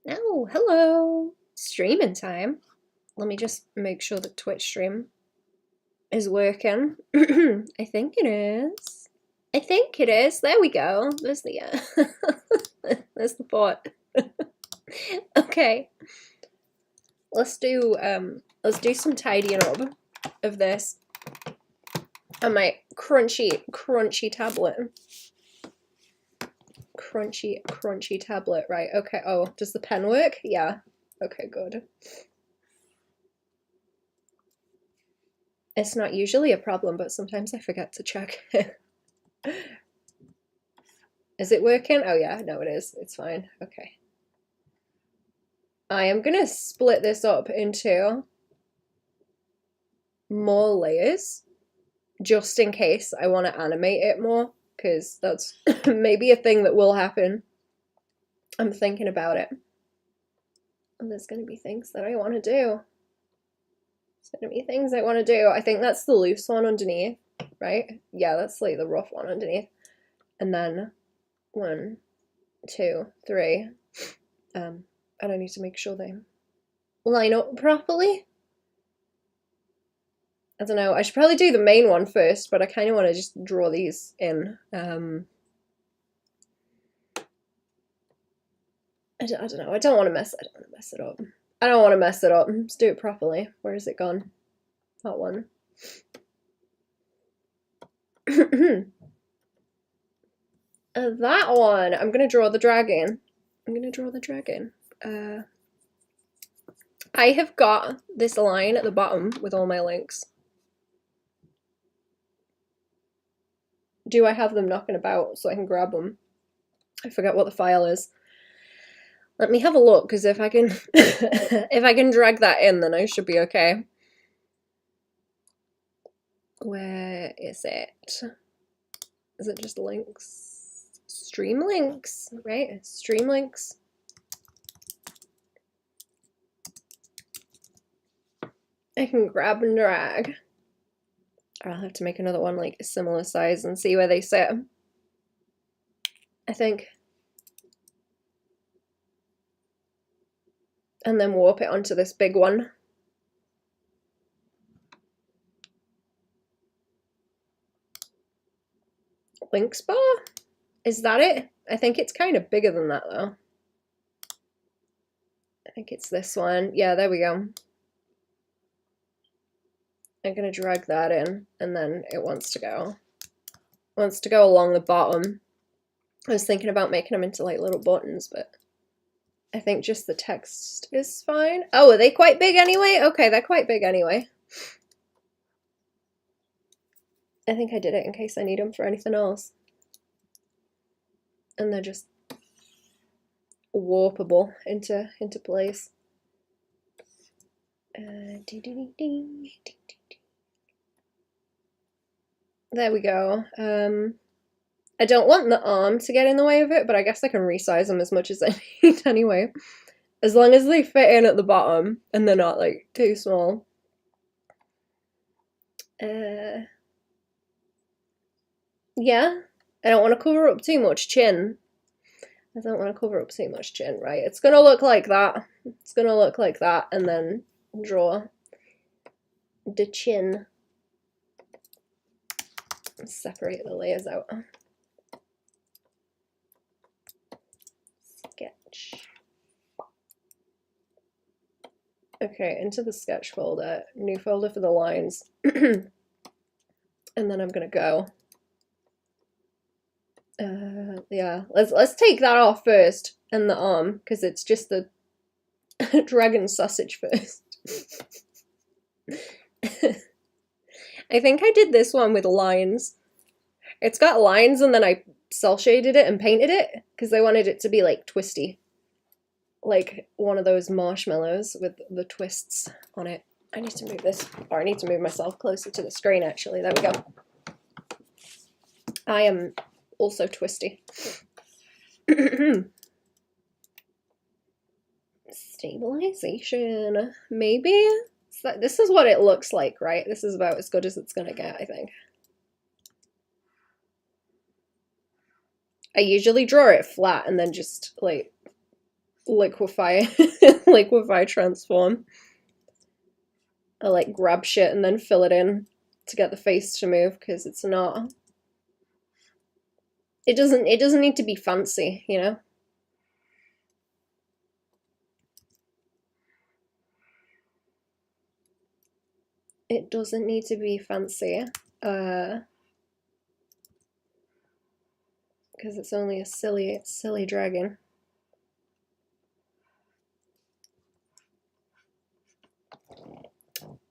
Oh, hello. Streaming time. Let me just make sure the Twitch stream is working. I think it is. I think it is. There we go. There's the there's the bot. Okay. Let's do some tidying up of this on my crunchy tablet. Crunchy tablet, right? Okay. Oh, does the pen work? Yeah. Okay, good. It's not usually a problem, but sometimes I forget to check. Is it working? Oh yeah, no it is. It's fine. Okay. I am gonna split this up into more layers just in case I want to animate it more, because that's maybe a thing that will happen. I'm thinking about it. And there's gonna be things that I want to do. There's gonna be things I want to do. I think that's the loose one underneath, right? Yeah, that's like the rough one underneath. And then 1, 2, 3. And I need to make sure they line up properly. I don't know. I should probably do the main one first, but I kind of want to just draw these in. I don't know. I don't want to mess it up. I don't want to mess it up. Let's do it properly. Where is it gone? That one. That one. I'm gonna draw the dragon. I have got this line at the bottom with all my links. Do I have them knocking about so I can grab them? I forget what the file is. Let me have a look, because if I can if I can drag that in, then I should be okay. Where is it? Is it just links? Stream links, right? Stream links. I can grab and drag. Or I'll have to make another one like a similar size and see where they sit. I think. And then warp it onto this big one. Links bar? Is that it? I think it's kind of bigger than that though. I think it's this one. Yeah, there we go. I'm gonna drag that in, and then it wants to go along the bottom. I was thinking about making them into like little buttons, but I think just the text is fine. Oh, are they quite big anyway? Okay, they're quite big anyway. I think I did it in case I need them for anything else. And they're just warpable into place. There we go. I don't want the arm to get in the way of it, but I guess I can resize them as much as I need anyway. As long as they fit in at the bottom and they're not like too small. Yeah, I don't want to cover up too much chin. Right? It's gonna look like that. And then draw the chin. Separate the layers out. Sketch. Okay, into the sketch folder. New folder for the lines. And then I'm gonna go. Yeah, let's take that off first, and the arm, because it's just the dragon sausage first. I think I did this one with lines. It's got lines, and then I cel shaded it and painted it because I wanted it to be like twisty, like one of those marshmallows with the twists on it. I need to move this, or I need to move myself closer to the screen actually. There we go. I am also twisty. Stabilization, maybe? So this is what it looks like, right? This is about as good as it's gonna get, I think. I usually draw it flat and then just like liquefy liquefy transform. I like grab shit and then fill it in to get the face to move, because it's not, it doesn't need to be fancy, you know? It doesn't need to be fancy, because it's only a silly dragon.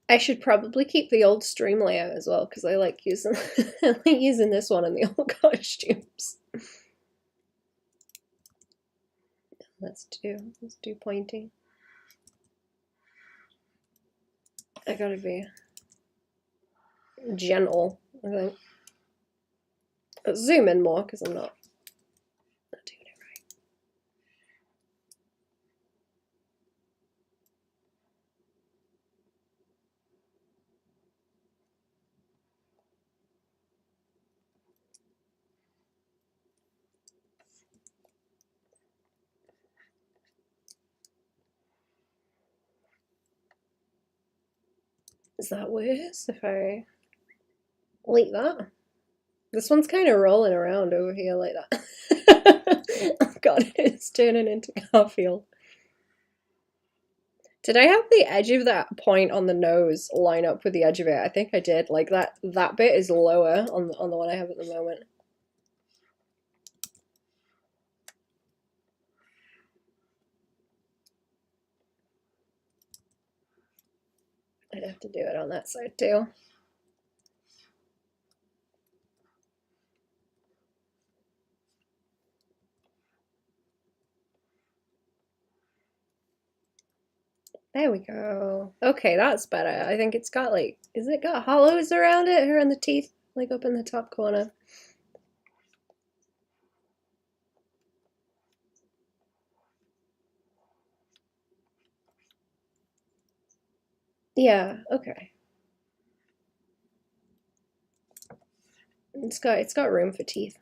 I should probably keep the old stream layout as well, because I like using I like using this one in the old costumes. Let's do pointing. I gotta be gentle, I think. Let's zoom in more, because I'm not doing it right. Is that worse if I like that? This one's kind of rolling around over here like that. Oh god, it's turning into Garfield. Did I have the edge of that point on the nose line up with the edge of it? I think I did. Like that bit is lower on the one I have at the moment. I'd have to do it on that side too. There we go. Okay, that's better. I think it's got like, is it got hollows around it? Around the teeth, like up in the top corner. Yeah, okay. It's got room for teeth.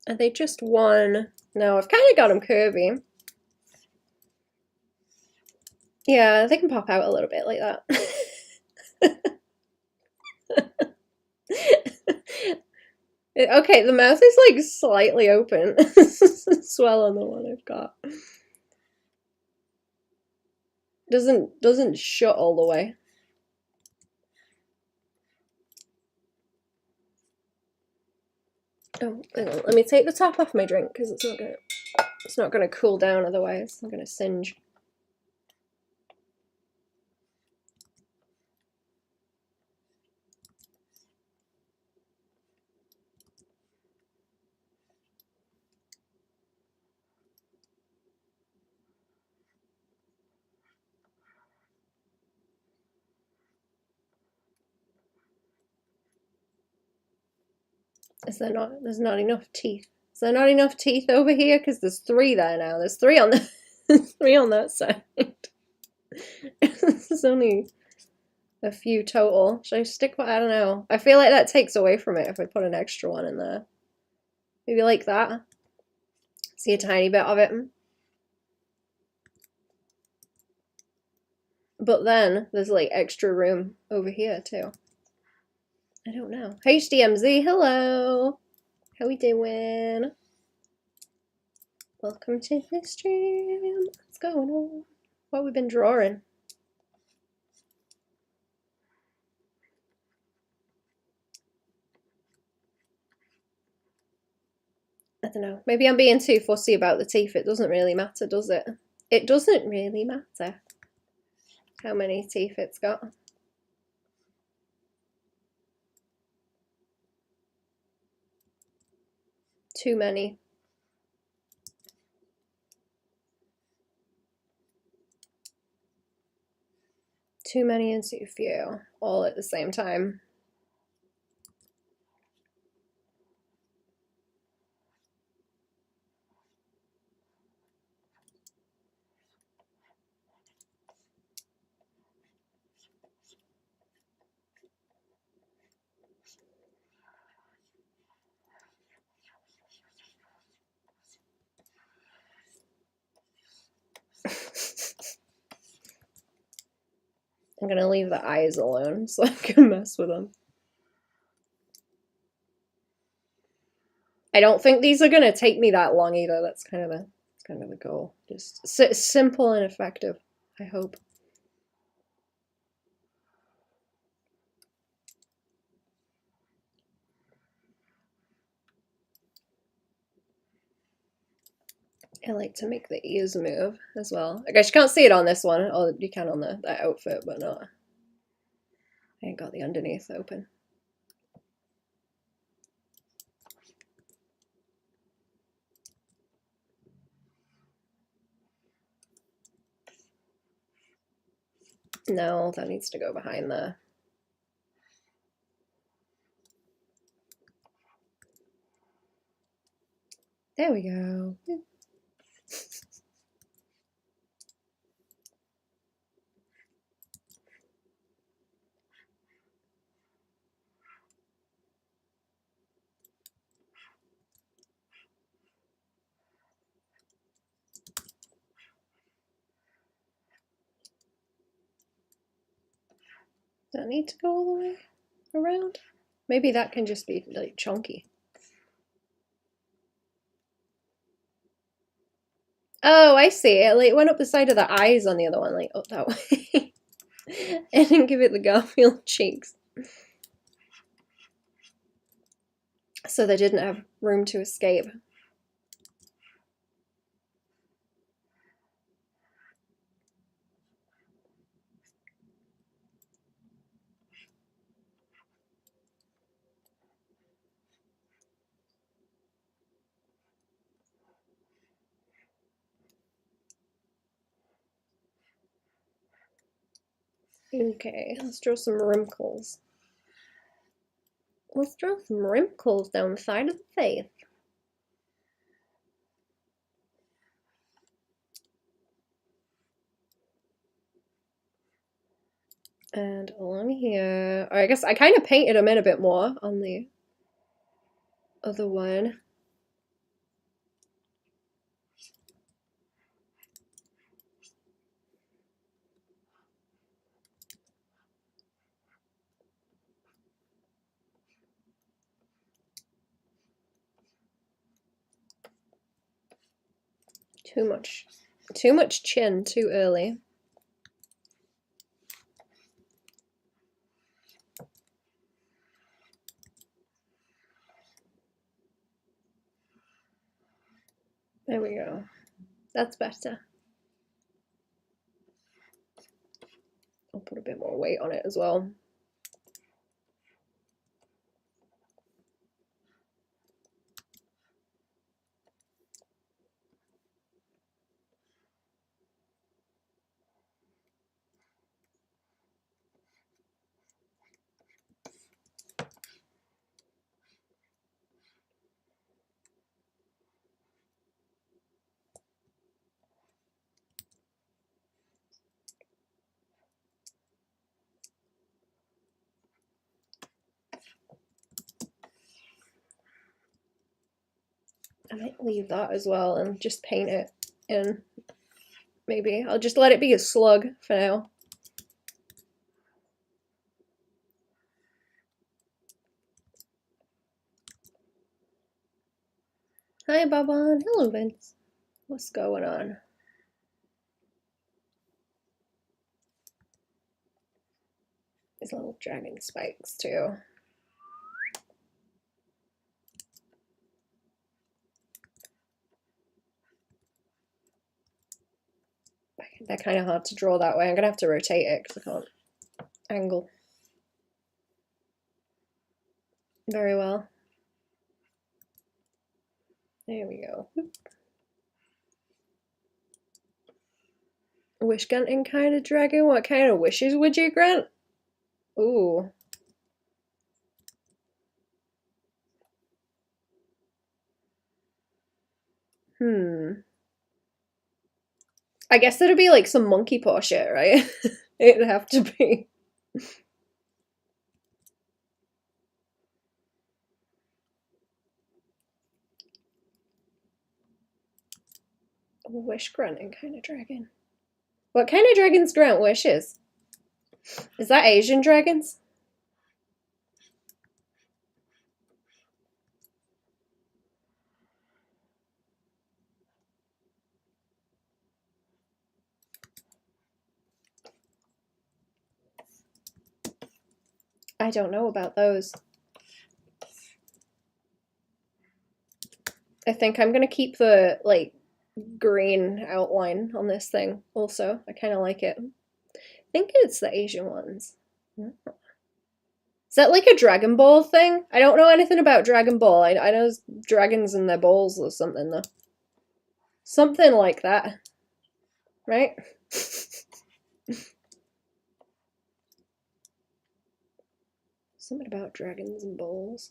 Are they just one? No, I've kind of got them curvy. Yeah, they can pop out a little bit like that. Okay, the mouth is like slightly open as well on the one I've got. Doesn't shut all the way. Oh, hang on. Let me take the top off my drink because it's not gonna cool down otherwise. I'm gonna singe. There's not enough teeth. Is there not enough teeth over here? Because there's 3 there now. There's 3 on the 3 on that side. There's only a few total. Should I stick one? I don't know. I feel like that takes away from it if I put an extra one in there. Maybe like that. See a tiny bit of it. But then there's like extra room over here too. I don't know. HDMZ, hello. How we doing? Welcome to the stream. What's going on? What have we been drawing? I don't know. Maybe I'm being too fussy about the teeth. It doesn't really matter, does it? It doesn't really matter how many teeth it's got. Too many. Too many and too few, all at the same time. I'm gonna leave the eyes alone so I can mess with them. I don't think these are gonna take me that long either. That's kind of the goal. Just simple and effective, I hope. I like to make the ears move as well. I guess you can't see it on this one, or you can on that outfit, but not. I ain't got the underneath open. No, that needs to go behind there. There we go. Does that need to go all the way around? Maybe that can just be like chunky. Oh, I see. It like went up the side of the eyes on the other one, like up that way. I didn't give it the Garfield cheeks. So they didn't have room to escape. Okay, let's draw some wrinkles. Let's draw some wrinkles down the side of the face. And along here, or I guess I kind of painted them in a bit more on the other one. Too much chin too early. There we go. That's better. I'll put a bit more weight on it as well. I might leave that as well and just paint it in. Maybe I'll just let it be a slug for now. Hi, Baban. Hello, Vince. What's going on? These little dragon spikes, too. They're kind of hard to draw that way. I'm going to have to rotate it because I can't angle very well. There we go. Wish granting kind of dragon? What kind of wishes would you grant? Ooh. I guess it'd be like some monkey paw shit, right? It'd have to be. Wish granting kind of dragon. What kind of dragons grant wishes? Is that Asian dragons? I don't know about those. I think I'm gonna keep the, like, green outline on this thing also. I kind of like it. I think it's the Asian ones. Is that like a Dragon Ball thing? I don't know anything about Dragon Ball. I know there's dragons in their balls or something though. Something like that. Right? Something about dragons and balls.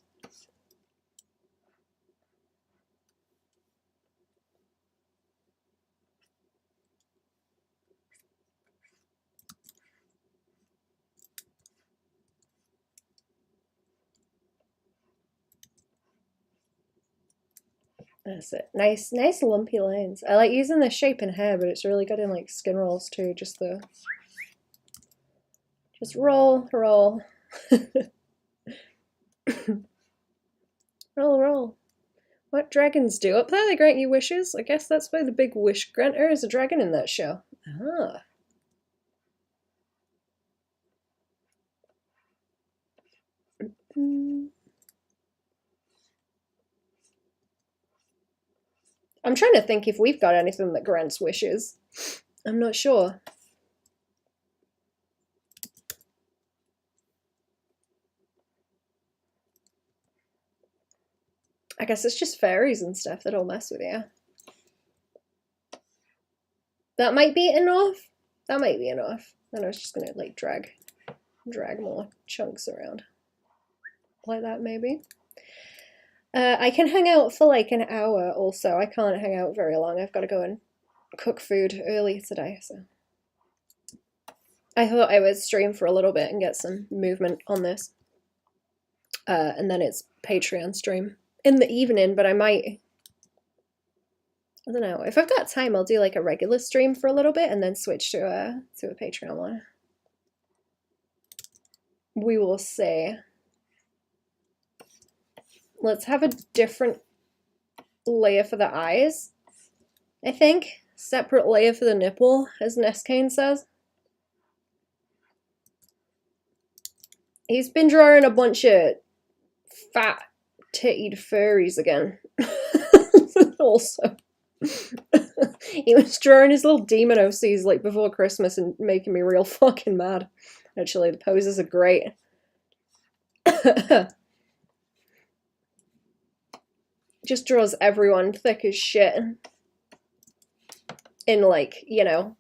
That's it. Nice lumpy lines. I like using this shape in hair, but it's really good in like skin rolls too. Just roll. Roll, roll. What dragons do up there? They grant you wishes? I guess that's why the big wish granter is a dragon in that show. Ah. I'm trying to think if we've got anything that grants wishes. I'm not sure. I guess it's just fairies and stuff that'll mess with you. That might be enough. That might be enough. Then I was just gonna like drag more chunks around. Like that maybe. I can hang out for like an hour also. I can't hang out very long. I've got to go and cook food early today, so. I thought I would stream for a little bit and get some movement on this. And then it's Patreon stream in the evening, but I might, I don't know. If I've got time, I'll do like a regular stream for a little bit and then switch to a Patreon one. We will see. Let's have a different layer for the eyes, I think. Separate layer for the nipple, as Neskane says. He's been drawing a bunch of fat, tittied furries again. Also. He was drawing his little demon OCs like before Christmas and making me real fucking mad. Actually, the poses are great. Just draws everyone thick as shit. In like, you know,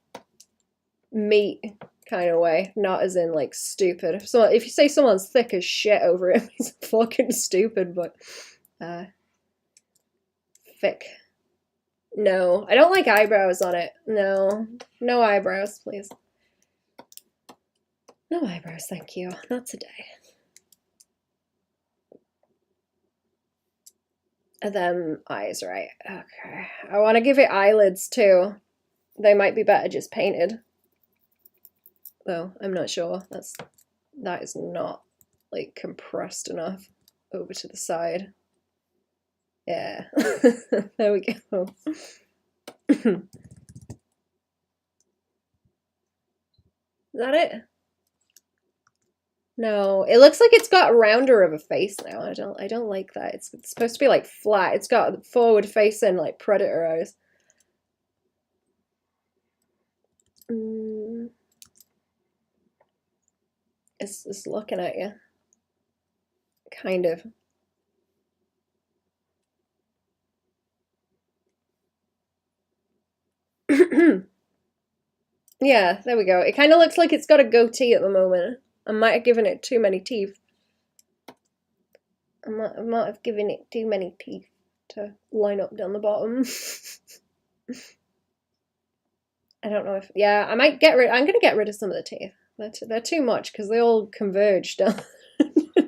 meat kind of way, not as in like stupid. If you say someone's thick as shit over him, he's fucking stupid, but thick. No, I don't like eyebrows on it. No eyebrows, please. No eyebrows, thank you. Not today. And then eyes, right? Okay. I want to give it eyelids too. They might be better just painted. Though, I'm not sure. That is not like compressed enough over to the side. Yeah. There we go. Is that it? No, it looks like it's got rounder of a face now. I don't like that. It's supposed to be like flat. It's got forward facing like predator eyes. It's looking at you. Kind of. Yeah, there we go. It kind of looks like it's got a goatee at the moment. I might have given it too many teeth. I might have given it too many teeth to line up down the bottom. I don't know if, yeah, I'm gonna get rid of some of the teeth. They're too much because they all converge down.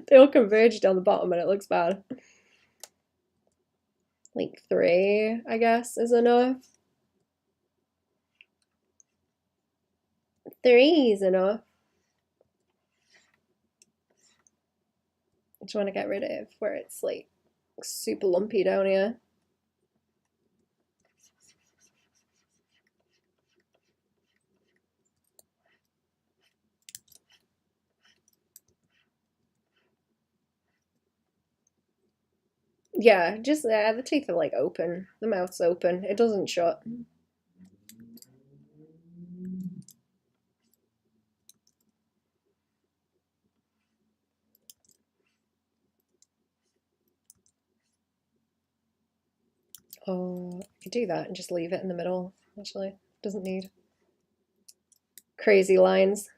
They all converge down the bottom and it looks bad. Like 3, I guess, is enough. 3 is enough. just want to get rid of where it's like super lumpy down here. Yeah, just the teeth are like open. The mouth's open. It doesn't shut. Oh, I could do that and just leave it in the middle, actually. Doesn't need crazy lines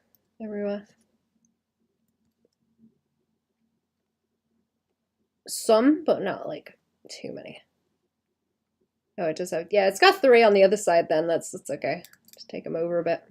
everywhere. Some, but not like too many. Oh, it does have, yeah, it's got 3 on the other side then. That's okay. Just take them over a bit.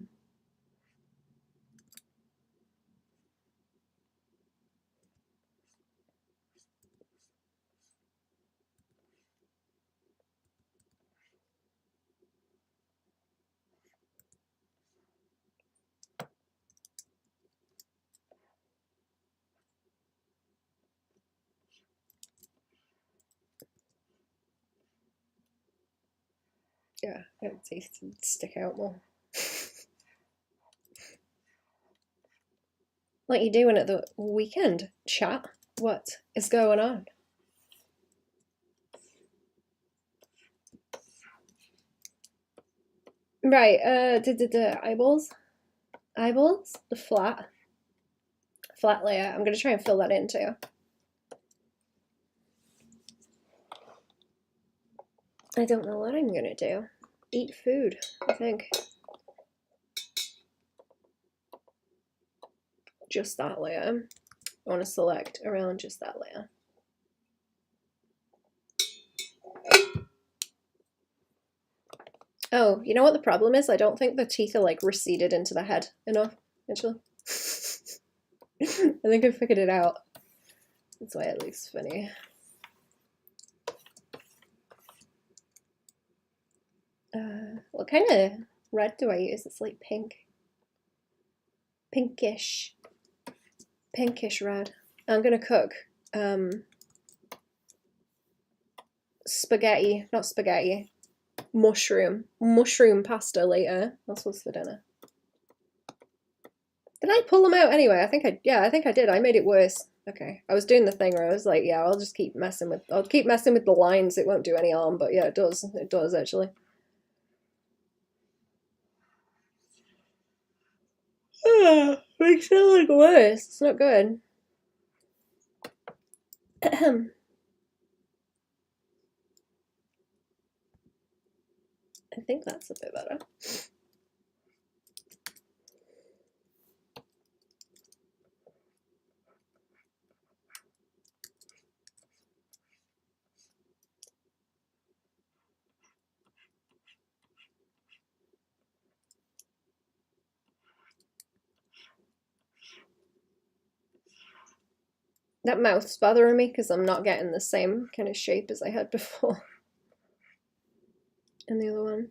Yeah, its teeth stick out more. Like you doing at the weekend, chat? What is going on? Right, the eyeballs? Eyeballs? The flat layer. I'm gonna try and fill that in too. I don't know what I'm gonna do. Eat food, I think. Just that layer. I want to select around just that layer. Oh, you know what the problem is? I don't think the teeth are like receded into the head enough, actually. I think I figured it out. That's why it looks funny. What kind of red do I use? It's like pink. Pinkish red. I'm gonna cook spaghetti, not spaghetti, mushroom pasta later. That's what's for dinner. Did I pull them out anyway? I think I did. I made it worse. Okay, I was doing the thing where I was like, yeah, I'll keep messing with the lines. It won't do any harm, but yeah, it does. It does actually. Makes it look worse. It's not good. I think that's a bit better. That mouth's bothering me because I'm not getting the same kind of shape as I had before. And the other one.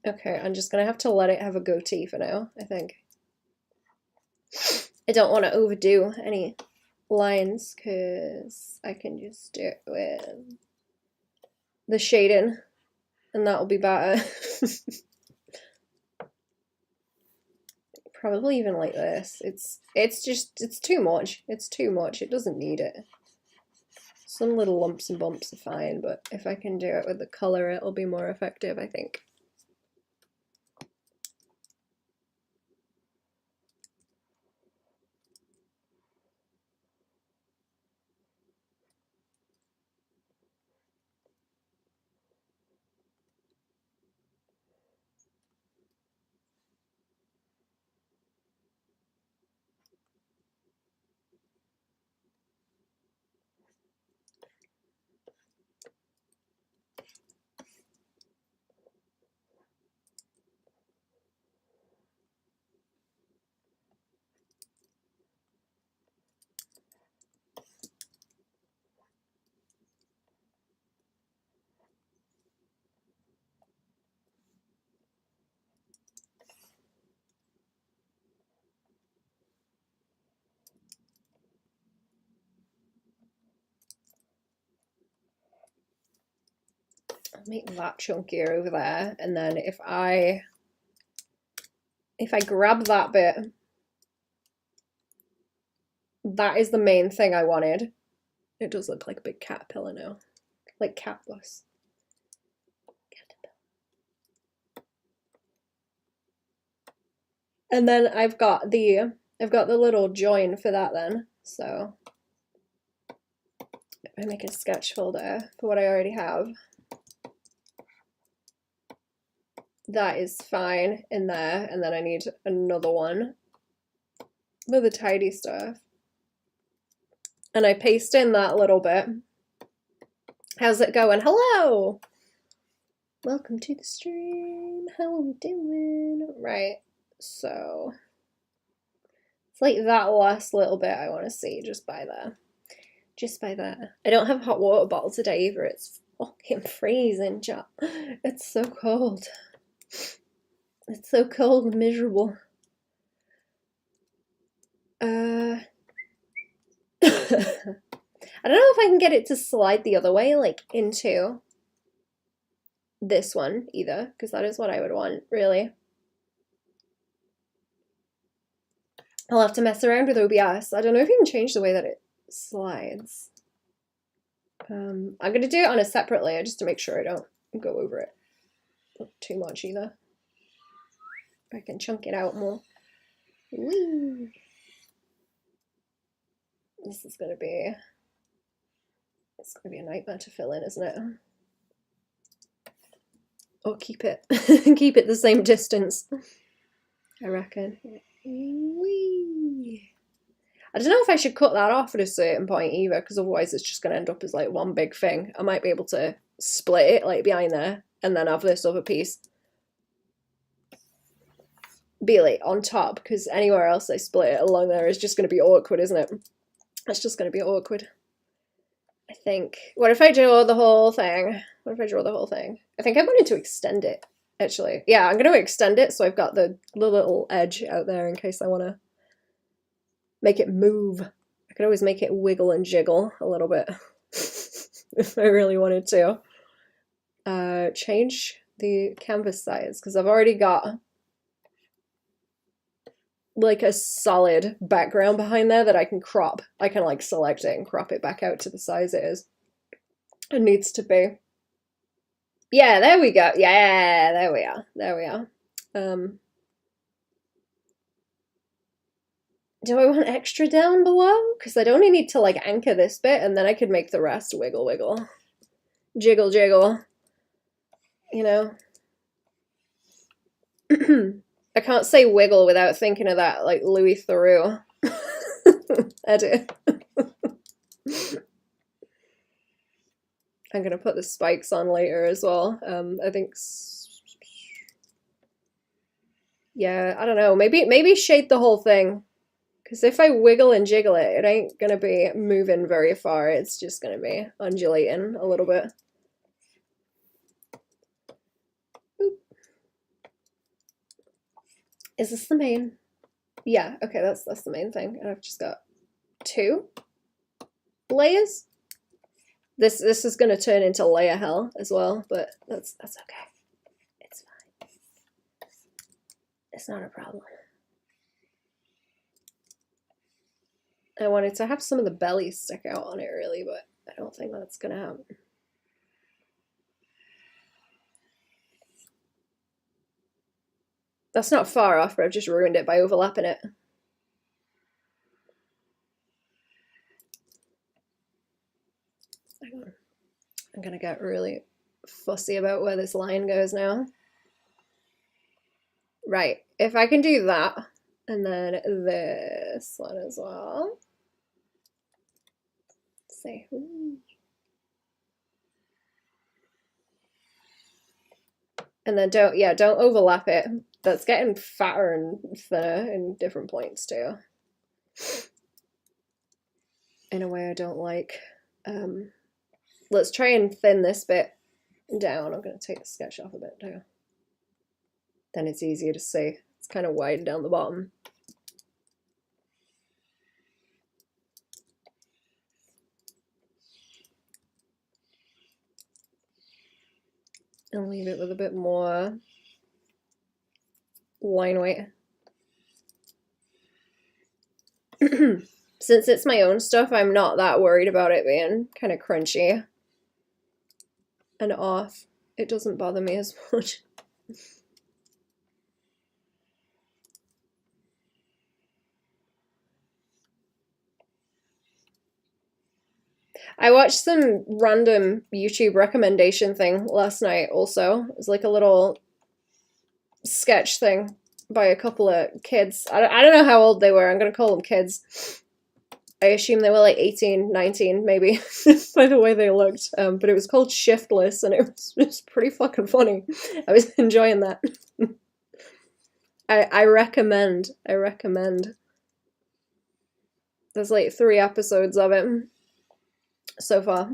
Okay, I'm just gonna have to let it have a goatee for now, I think. I don't want to overdo any lines because I can just do it with the shading and that'll be better. Probably even like this. It's too much. It's too much. It doesn't need it. Some little lumps and bumps are fine, but if I can do it with the color, it'll be more effective, I think. make that chunkier over there, and then if I grab that bit, that is the main thing I wanted. It does look like a big caterpillar now, like cat bus. And then I've got the little join for that then. So I make a sketch folder for what I already have. That is fine in there, and then I need another one for the tidy stuff. And I paste in that little bit. How's it going? Hello! Welcome to the stream. How are we doing? Right, so it's like that last little bit I want to see just by there. Just by there. I don't have a hot water bottle today either. It's fucking freezing, chat. It's so cold. It's so cold and miserable. I don't know if I can get it to slide the other way, like into this one either, because that is what I would want, really. I'll have to mess around with OBS. I don't know if you can change the way that it slides. I'm going to do it on a separate layer just to make sure I don't go over it too much either. I can chunk it out more. Woo! This is going to be... It's going to be a nightmare to fill in, isn't it? Or keep it keep it the same distance, I reckon. Whee! I don't know if I should cut that off at a certain point either, because otherwise it's just going to end up as like one big thing. I might be able to split it like behind there and then have this other piece be like on top, because anywhere else I split it along there is just going to be awkward, isn't it? It's just going to be awkward. I think. What if I draw the whole thing? What if I draw the whole thing? I think I wanted to extend it, actually. Yeah, I'm going to extend it so I've got the little edge out there in case I want to make it move. I could always make it wiggle and jiggle a little bit if I really wanted to. Change the canvas size, because I've already got like a solid background behind there that I can crop. I can like select it and crop it back out to the size it is. It needs to be. Yeah, there we go. Yeah, there we are. There we are. Do I want extra down below? Because I'd only need to like anchor this bit and then I could make the rest wiggle wiggle. Jiggle jiggle. You know? I can't say wiggle without thinking of that like Louis Theroux edit. I'm gonna put the spikes on later as well. I think, yeah, I don't know. Maybe shade the whole thing, because if I wiggle and jiggle it, it ain't gonna be moving very far. It's just gonna be undulating a little bit. Oop. Is this the main? Yeah. Okay, that's the main thing. And I've just got 2 layers. This is going to turn into layer hell as well, but that's okay. It's fine. It's not a problem. I wanted to have some of the belly stick out on it really, but I don't think that's going to happen. That's not far off, but I've just ruined it by overlapping it. I'm gonna get really fussy about where this line goes now. Right, if I can do that, and then this one as well. Let's see. And then don't overlap it. That's getting fatter and thinner in different points too. In a way I don't like. Let's try and thin this bit down. I'm going to take the sketch off a bit too. Then it's easier to see. It's kind of wide down the bottom. and leave it with a bit more line weight. Since it's my own stuff, I'm not that worried about it being kind of crunchy and off. It doesn't bother me as much. I watched some random YouTube recommendation thing last night also. It was like a little sketch thing by a couple of kids. I don't know how old they were. I'm going to call them kids. I assume they were like 18, 19 maybe, by the way they looked. But it was called Shiftless, and it was pretty fucking funny. I was enjoying that. I recommend. There's like 3 episodes of it so far.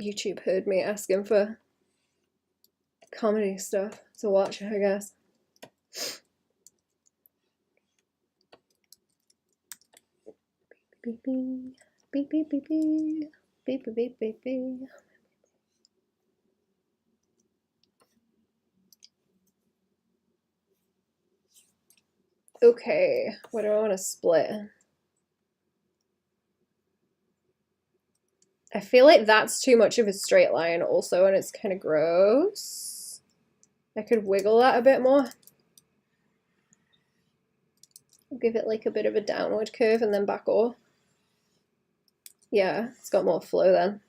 YouTube heard me asking for comedy stuff to watch, I guess. Beep beep beep beep beep beep beep beep beep beep beep. Okay, what do I want to split? I feel like that's too much of a straight line also, and it's kind of gross. I could wiggle that a bit more. Give it like a bit of a downward curve and then back off. Yeah, it's got more flow then.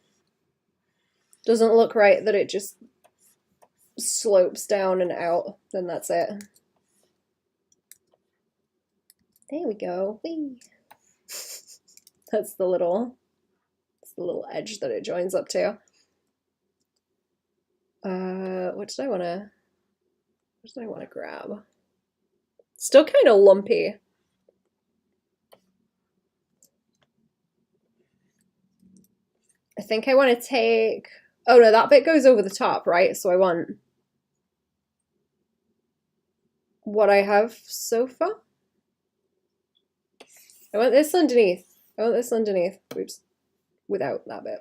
Doesn't look right that it just slopes down and out, then that's it. There we go. Whee. That's the little edge that it joins up to. What did I want to grab? Still kind of lumpy. I think I want to take, oh no, that bit goes over the top, right? So I want what I have so far. I want this underneath. Oops. Without that bit.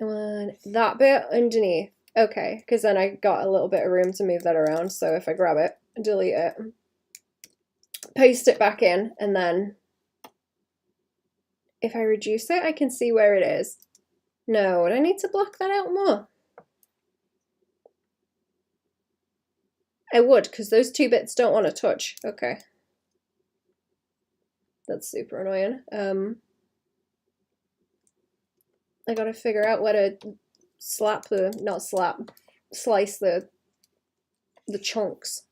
I want that bit underneath. Okay, because then I got a little bit of room to move that around. So if I grab it, delete it, paste it back in, and then if I reduce it, I can see where it is. No, would I need to block that out more? I would, because those 2 bits don't want to touch. Okay. That's super annoying. I gotta figure out where to slice the chunks.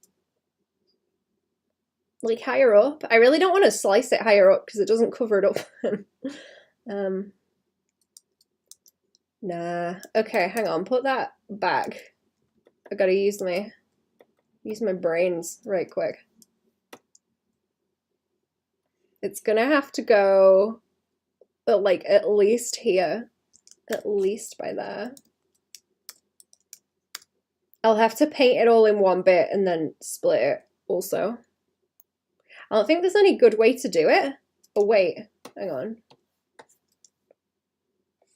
Like higher up. I really don't want to slice it higher up because it doesn't cover it up. Nah. Okay, hang on. Put that back. I gotta use my brains right quick. It's gonna have to go like at least here. At least by there. I'll have to paint it all in one bit and then split it also. I don't think there's any good way to do it. Oh wait, hang on.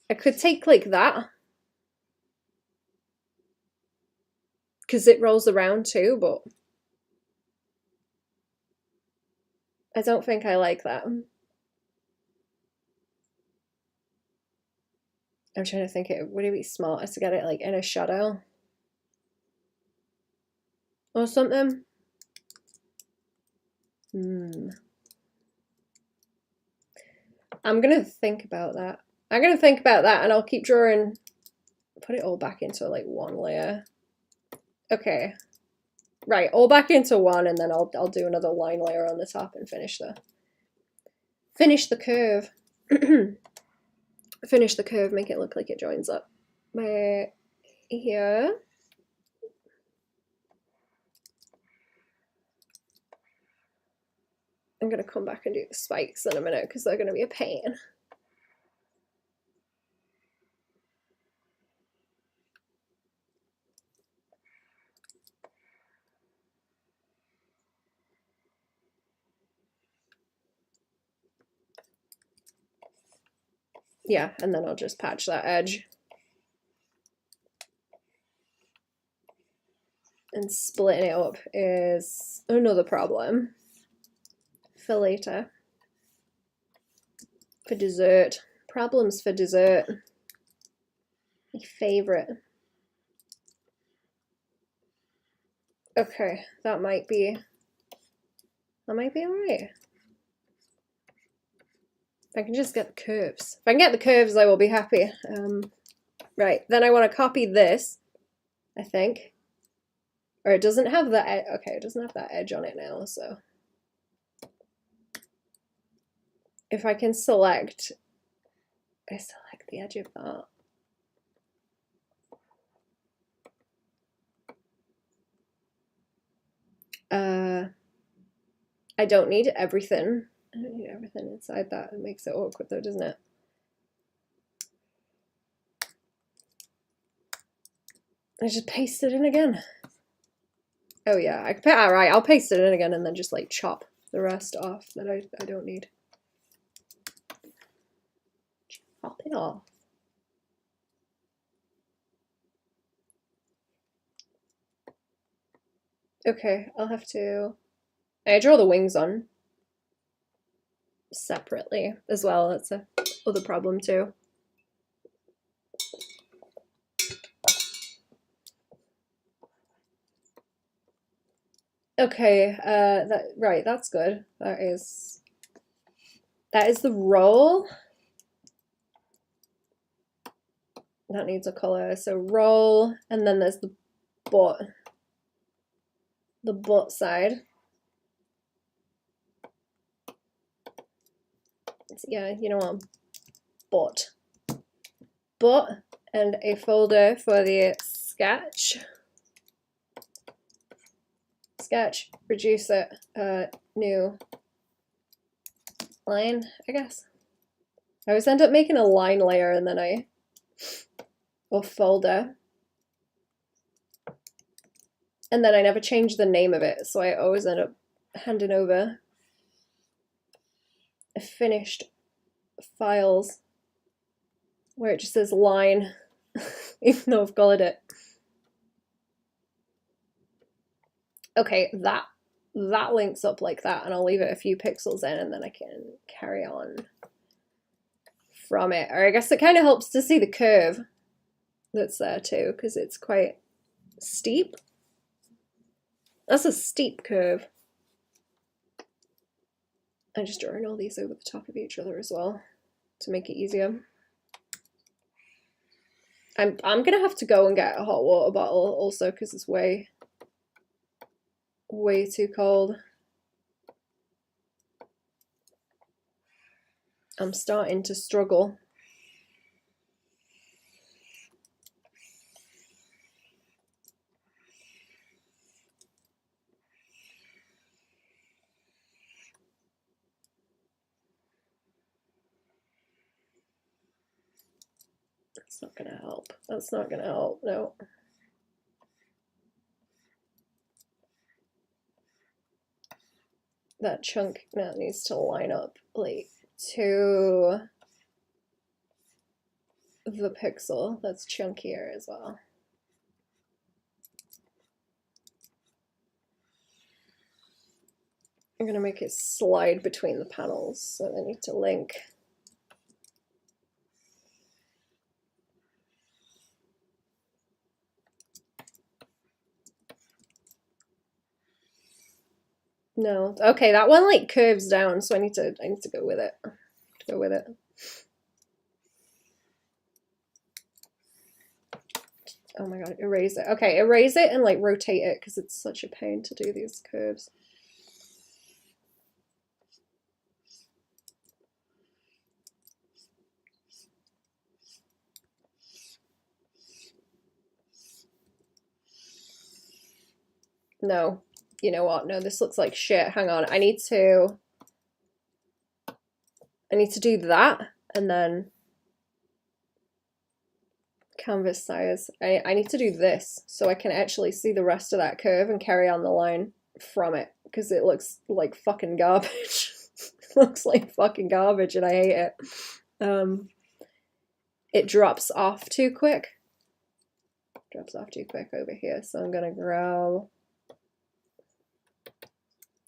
I could take like that. Because it rolls around too, but I don't think I like that. I'm trying to think, would it be smarter to get it like in a shadow? Or something? I'm gonna think about that. And I'll keep drawing, put it all back into like one layer. Okay. Right, all back into one, and then I'll do another line layer on the top and finish the curve. Finish the curve, make it look like it joins up. Here. I'm gonna come back and do the spikes in a minute because they're gonna be a pain. Yeah, and then I'll just patch that edge. And splitting it up is another problem for later. For dessert. Problems for dessert. My favorite. Okay, that might be alright. If I can just get the curves. If I can get the curves, I will be happy. Right, then I want to copy this, I think. Or it doesn't have that, okay, it doesn't have that edge on it now, so. If I can select, I select the edge of that. I don't need everything. I don't need everything inside that. It makes it awkward though, doesn't it? I just paste it in again. Oh yeah, I can, all right, I'll paste it in again and then just like chop the rest off that I don't need. Chop it off. Okay, I'll have to, I draw the wings on separately as well. That's a other problem too. Okay, right, that's good. That is the roll. That needs a color. So roll, and then there's the butt. The butt side. Yeah, you know what? Butt, and a folder for the sketch. Sketch, reduce it, new line, I guess. I always end up making a line layer and then or folder. And then I never change the name of it, so I always end up handing over finished files where it just says line, even though I've colored it. Okay, that links up like that, and I'll leave it a few pixels in and then I can carry on from it. Or I guess it kind of helps to see the curve that's there too, because it's quite steep. That's a steep curve. I'm just drawing all these over the top of each other as well to make it easier. I'm gonna have to go and get a hot water bottle also because it's way too cold. I'm starting to struggle. That's not gonna help. That's not gonna help, no. That chunk now needs to line up like to the pixel that's chunkier as well. I'm gonna make it slide between the panels, so they need to link. No, okay, that one like curves down, so I need to go with it. Go with it. Oh my god, erase it. Okay, erase it and like rotate it because it's such a pain to do these curves. No, you know what? No, this looks like shit. Hang on, I need to do that and then canvas size. I need to do this so I can actually see the rest of that curve and carry on the line from it because it looks like fucking garbage. It looks like fucking garbage and I hate it. it drops off too quick. Drops off too quick over here. So I'm gonna grab,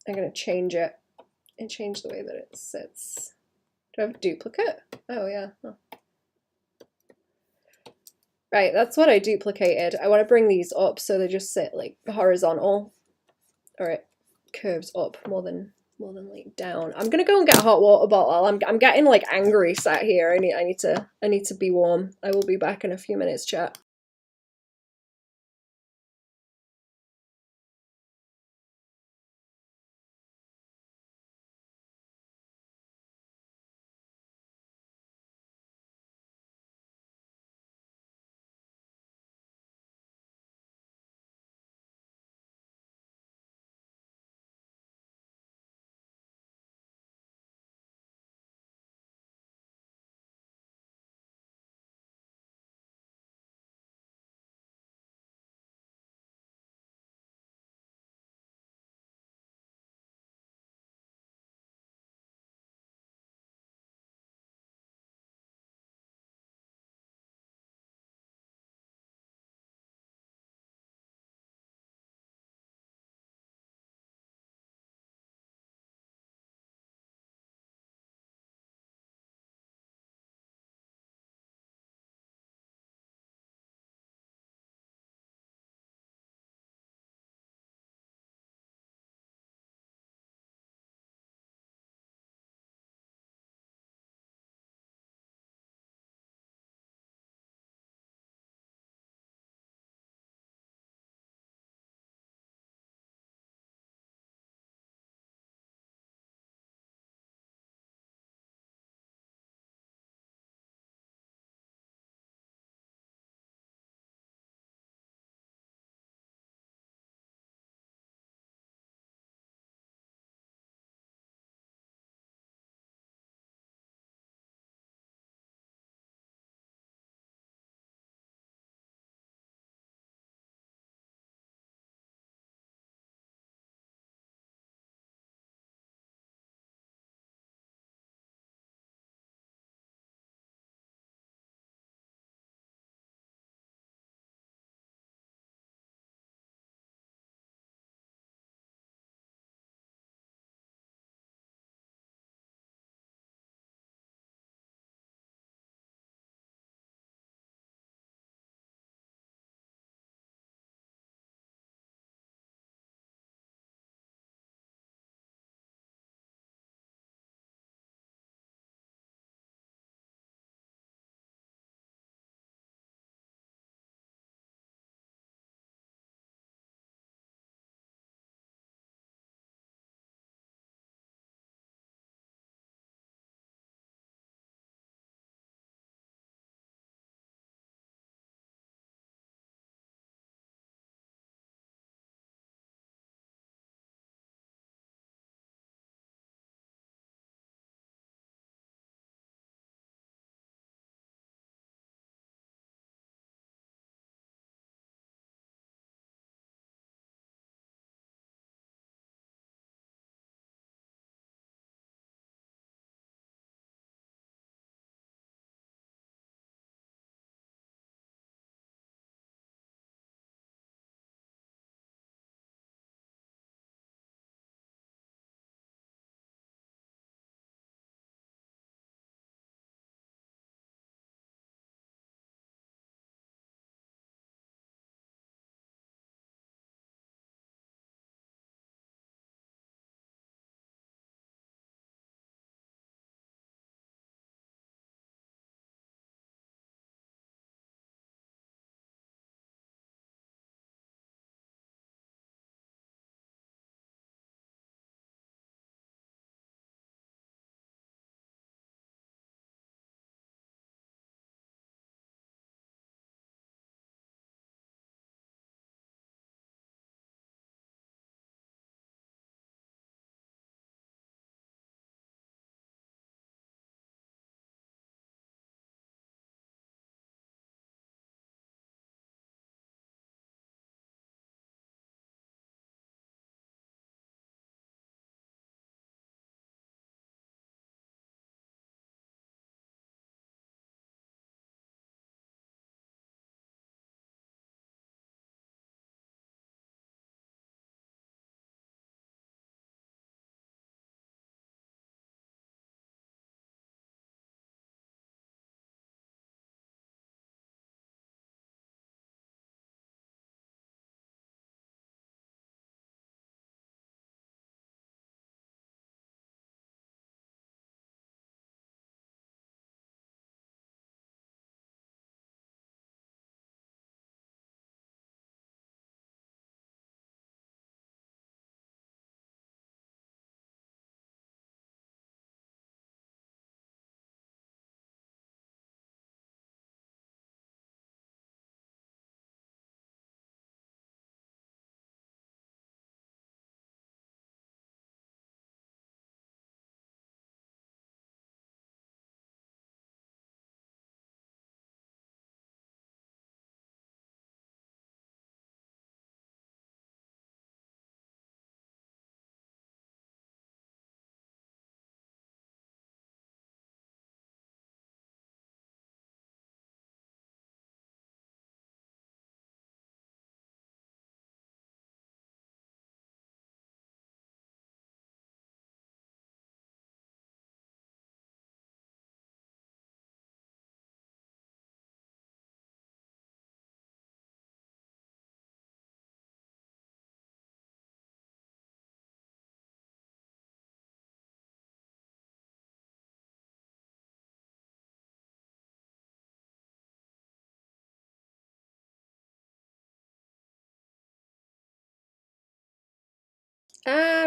I'm gonna change it and change the way that it sits. Do I have a duplicate? Oh yeah. Huh. Right, that's what I duplicated. I want to bring these up so they just sit like horizontal, or it curves up more than like down. I'm gonna go and get a hot water bottle. I'm getting like angry sat here. I need to be warm. I will be back in a few minutes, chat.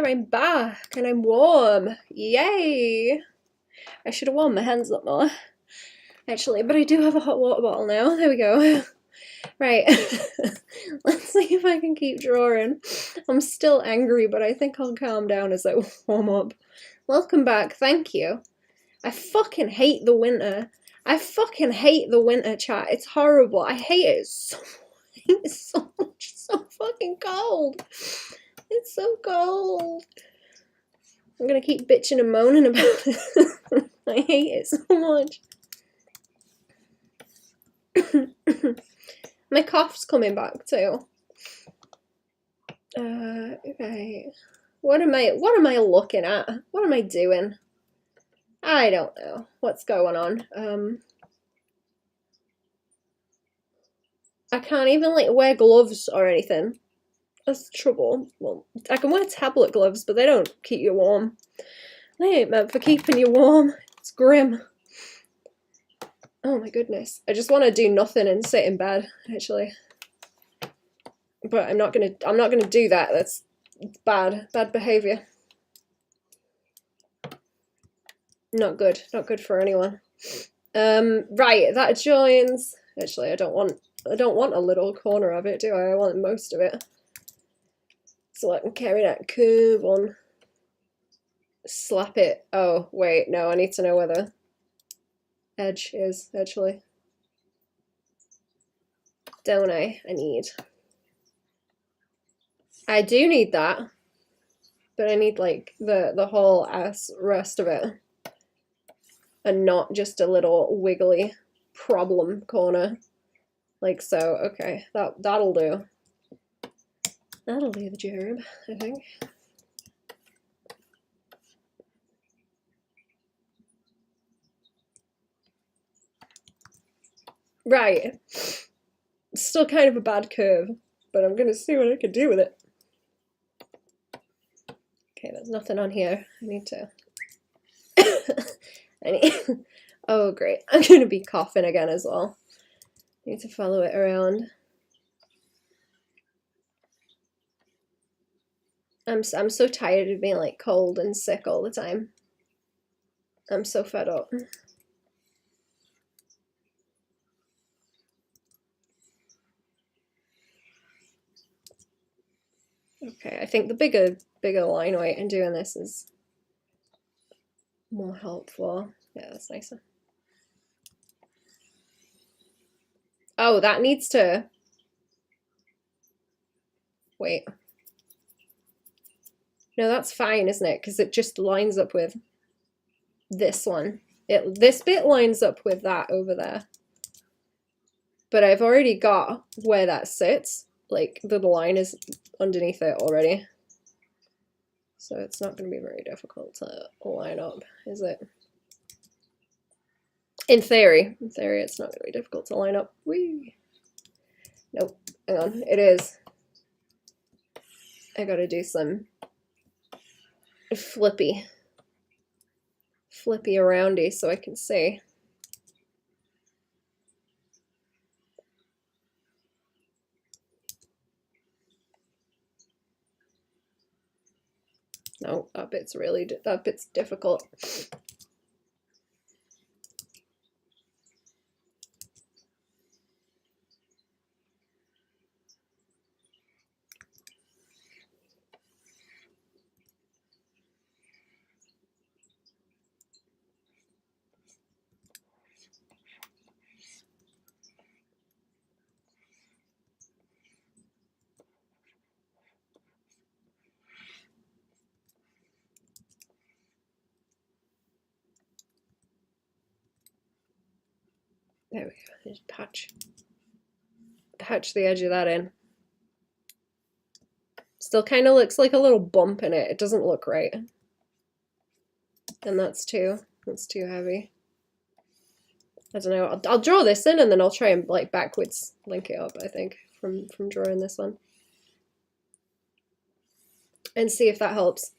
there, I'm back and I'm warm. Yay! I should have warmed my hands up more, actually, but I do have a hot water bottle now. There we go. Right, let's see if I can keep drawing. I'm still angry, but I think I'll calm down as I warm up. Welcome back, thank you. I fucking hate the winter. I fucking hate the winter, chat. It's horrible. I hate it so much. It's so fucking cold. It's so cold. I'm gonna keep bitching and moaning about it. I hate it so much. My cough's coming back too. Okay. What am I looking at? What am I doing? I don't know what's going on. I can't even like wear gloves or anything. That's the trouble. Well, I can wear tablet gloves, but they don't keep you warm. They ain't meant for keeping you warm. It's grim. Oh my goodness. I just want to do nothing and sit in bed, actually. But I'm not gonna do that. That's bad behavior. Not good. Not good for anyone. Right, that joins. Actually, I don't want a little corner of it, do I? I want most of it. So I can carry that curve on. Slap it. Oh, wait, no, I need to know where the edge is, actually. Don't I? I do need that. But I need, like, the whole ass rest of it. And not just a little wiggly problem corner. Like so. Okay, that'll do. That'll do the job, I think. Right. Still kind of a bad curve, but I'm gonna see what I can do with it. Okay, there's nothing on here. I need to... Oh, great. I'm gonna be coughing again as well. Need to follow it around. I'm so tired of being like cold and sick all the time. I'm so fed up. Okay, I think the bigger line weight in doing this is more helpful. Yeah, that's nicer. Oh, that needs to... Wait. No, that's fine, isn't it? Because it just lines up with this one. This bit lines up with that over there. But I've already got where that sits. Like, the line is underneath it already. So it's not going to be very difficult to line up, is it? In theory. In theory, it's not going to be difficult to line up. Whee! Nope. Hang on. It is. I gotta do some flippy aroundy so I can see. No, that bit's difficult. There we go. Just patch the edge of that in. Still kind of looks like a little bump in it. It doesn't look right. And that's too heavy. I don't know. I'll draw this in and then I'll try and like backwards link it up, I think, from drawing this one. And see if that helps.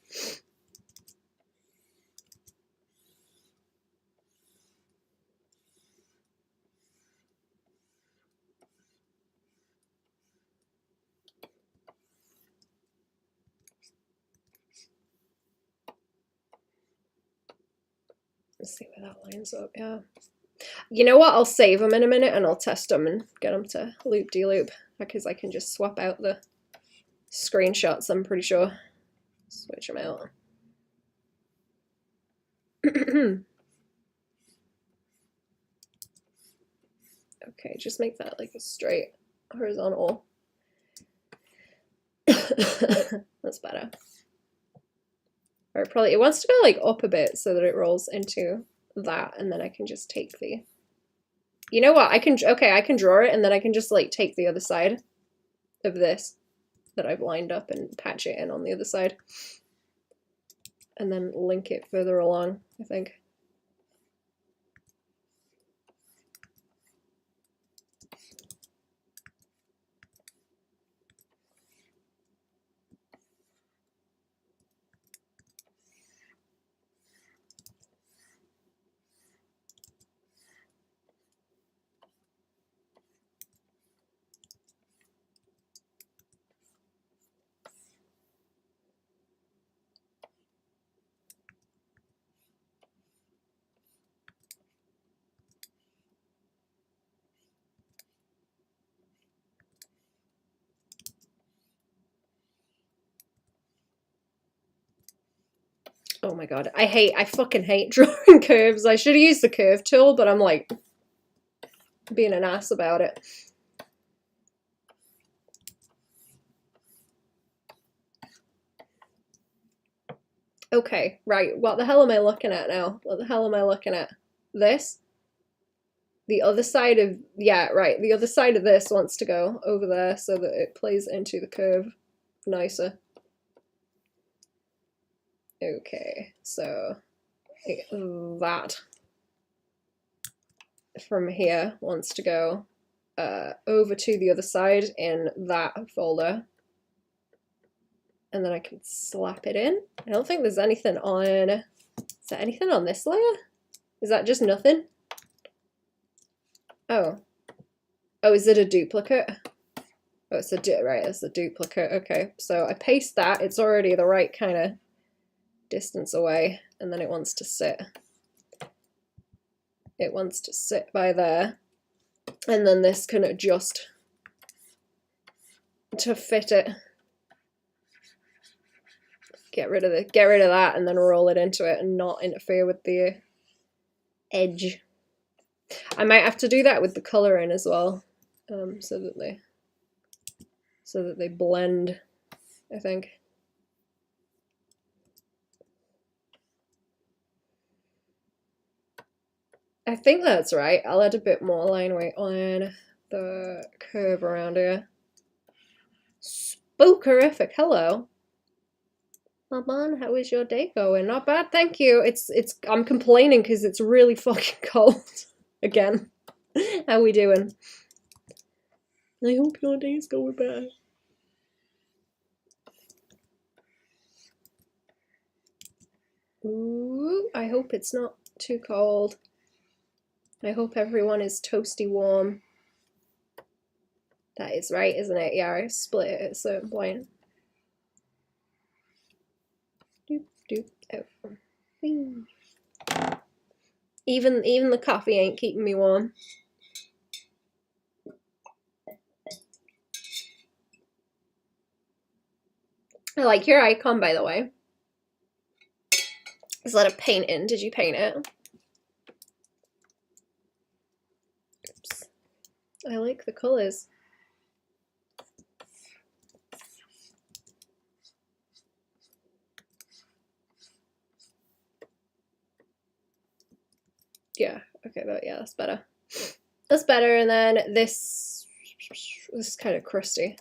Let's see where that lines up, yeah. You know what, I'll save them in a minute and I'll test them and get them to loop-de-loop, because I can just swap out the screenshots, I'm pretty sure. Switch them out. Okay, just make that like a straight horizontal. That's better. Or probably, it wants to go like up a bit so that it rolls into that, and then I can just take the, you know what, I can draw it, and then I can just like take the other side of this that I've lined up and patch it in on the other side, and then link it further along, I think. Oh my god, I fucking hate drawing curves. I should have used the curve tool, but I'm like being an ass about it. Okay, right, what the hell am I looking at now? What the hell am I looking at? This? The other side of, yeah, right, the other side of this wants to go over there so that it plays into the curve nicer. Okay, so that from here wants to go over to the other side in that folder, and then I can slap it in. I don't think there's anything on, is there anything on this layer? Is that just nothing? Oh, is it a duplicate? Oh, it's right, it's a duplicate. Okay, so I paste that, it's already the right kind of distance away, and then it wants to sit. It wants to sit by there, and then this can adjust to fit it. Get rid of that, and then roll it into it and not interfere with the edge. I might have to do that with the coloring as well, so that they blend, I think. I think that's right. I'll add a bit more line weight on the curve around here. Spookerific, hello. Baban, how is your day going? Not bad, thank you. I'm complaining because it's really fucking cold. Again. How we doing? I hope your day's going better. Ooh, I hope it's not too cold. I hope everyone is toasty warm. That is right, isn't it? Yeah, I split it at a certain point. Doop, doop, oh. Even the coffee ain't keeping me warm. I like your icon, by the way. Is that a painting? Did you paint it? Oops. I like the colors. Yeah, okay, that's better. That's better, and then this is kind of crusty,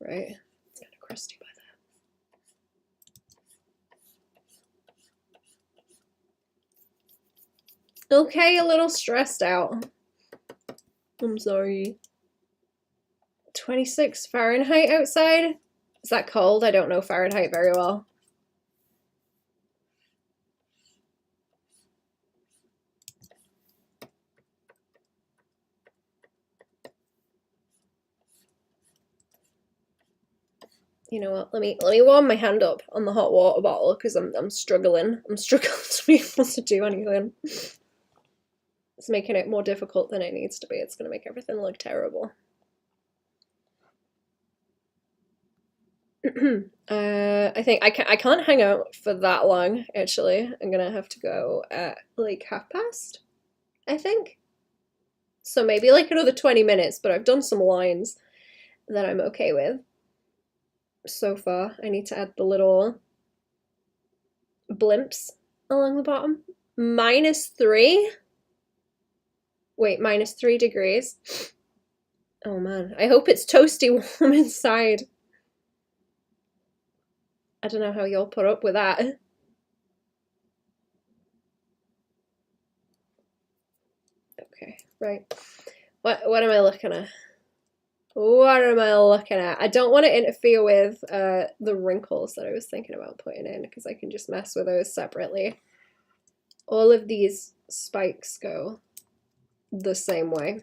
right? It's kind of crusty by that. Okay, a little stressed out. I'm sorry. 26 Fahrenheit outside? Is that cold? I don't know Fahrenheit very well. You know what? Let me warm my hand up on the hot water bottle because I'm struggling. I'm struggling to be able to do anything. It's making it more difficult than it needs to be. It's gonna make everything look terrible. I think I can't hang out for that long, actually. I'm gonna have to go at like past, I think. So maybe like another 20 minutes, but I've done some lines that I'm okay with so far. I need to add the little blimps along the bottom. -3? Wait, -3 degrees. Oh man, I hope it's toasty warm inside. I don't know how you'll put up with that. Okay, right. What am I looking at? What am I looking at? I don't want to interfere with the wrinkles that I was thinking about putting in because I can just mess with those separately. All of these spikes go the same way.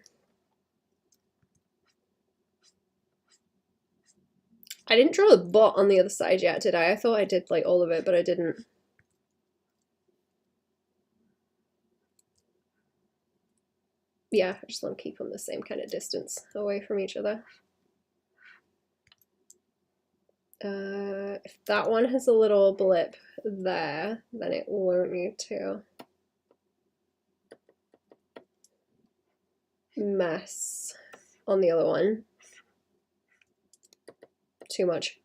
I didn't draw the butt on the other side yet, did I? I thought I did like all of it, but I didn't. Yeah, I just want to keep them the same kind of distance away from each other. If that one has a little blip there, then it won't need to mess on the other one too much.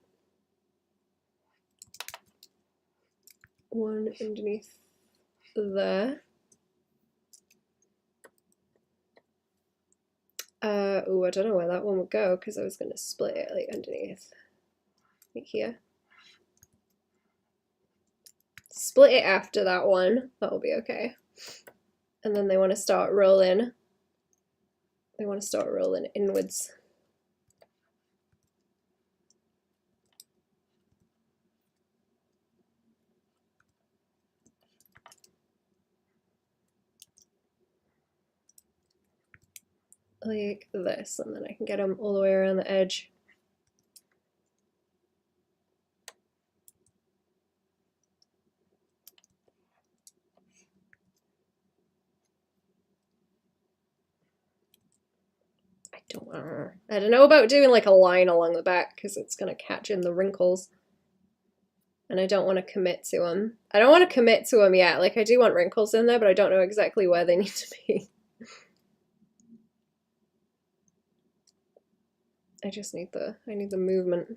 One underneath there. Oh, I don't know where that one would go because I was going to split it like underneath, like here. Split it after that one, that'll be okay. And then they want to start rolling. They want to start rolling inwards. Like this, and then I can get them all the way around the edge. I don't know about doing like a line along the back because it's gonna catch in the wrinkles. And I don't want to commit to them. I don't want to commit to them yet. Like I do want wrinkles in there, but I don't know exactly where they need to be. I just need the movement.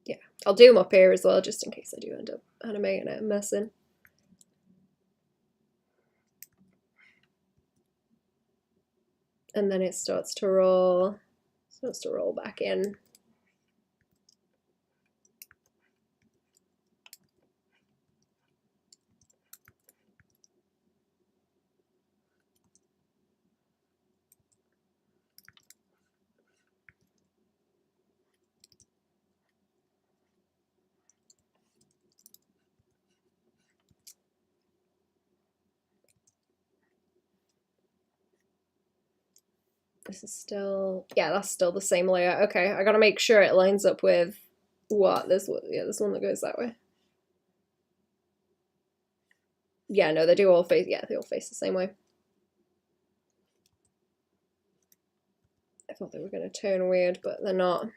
Yeah, I'll do them up here as well, just in case I do end up animating it and messing. And then it starts to roll back in. This is still, yeah, that's still the same layer. Okay, I gotta make sure it lines up with what? This one that goes that way. Yeah, no, they do all face, yeah, they all face the same way. I thought they were gonna turn weird, but they're not.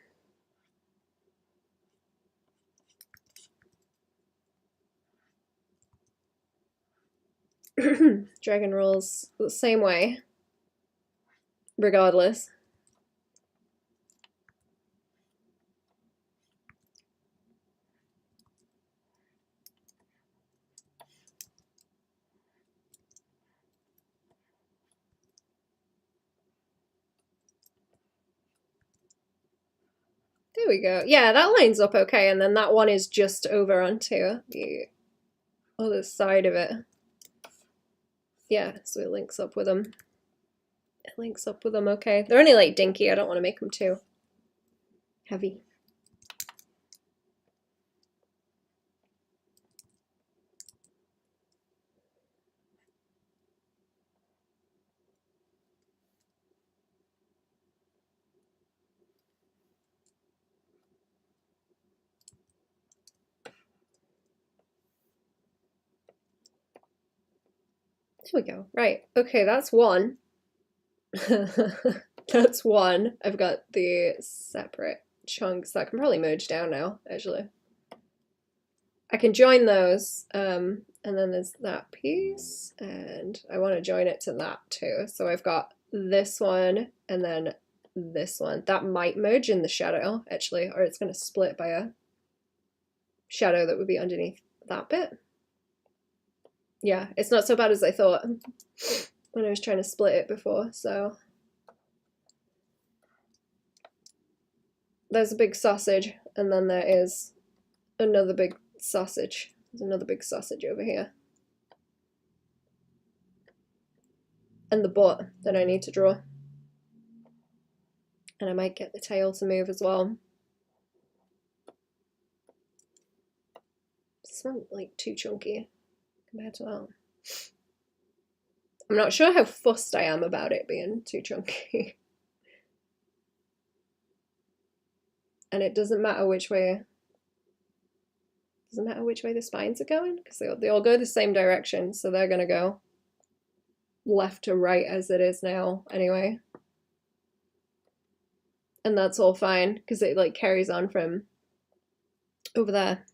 Dragon rolls the same way, regardless. There we go. Yeah, that lines up okay, and then that one is just over onto the other side of it. Yeah, so it links up with them. It links up with them okay. They're only like dinky, I don't want to make them too heavy. There we go. Right. Okay, that's one. That's one. I've got the separate chunks that can probably merge down now, actually. I can join those, and then there's that piece, and I want to join it to that too. So I've got this one, and then this one. That might merge in the shadow, actually, or it's going to split by a shadow that would be underneath that bit. Yeah, it's not so bad as I thought when I was trying to split it before, so. There's a big sausage, and then there is another big sausage. There's another big sausage over here. And the butt that I need to draw. And I might get the tail to move as well. This one's like too chunky compared to that. I'm not sure how fussed I am about it being too chunky. And it doesn't matter which way. Doesn't matter which way the spines are going, because they all go the same direction, so they're gonna go left to right as it is now anyway. And that's all fine, because it like carries on from over there.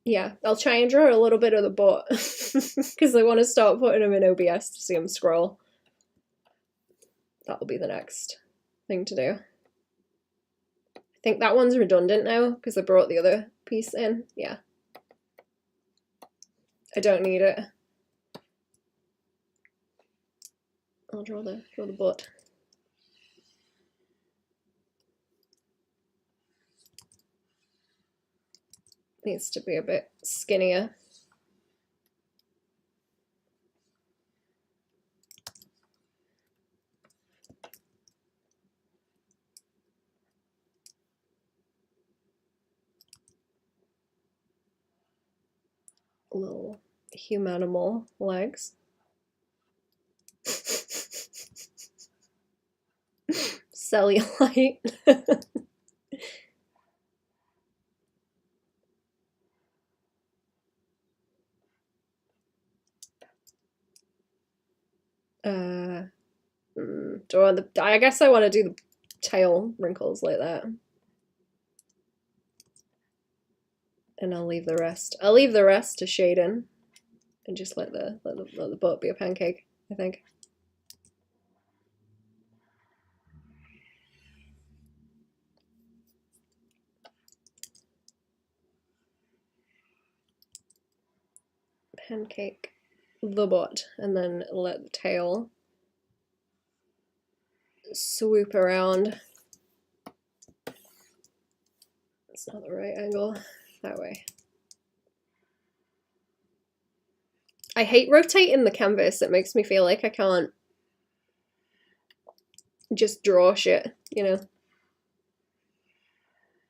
Yeah, I'll try and draw a little bit of the butt, because I want to start putting them in OBS to see them scroll. That'll be the next thing to do. I think that one's redundant now because I brought the other piece in. Yeah. I don't need it. I'll draw the butt. Needs to be a bit skinnier. Little humanimal legs. Cellulite. I guess I want to do the tail wrinkles like that. And I'll leave the rest. I'll leave the rest to shade in, and just let the butt be a pancake, I think. Pancake the butt, and then let the tail swoop around. It's not the right angle. That way. I hate rotating the canvas. It makes me feel like I can't just draw shit, you know?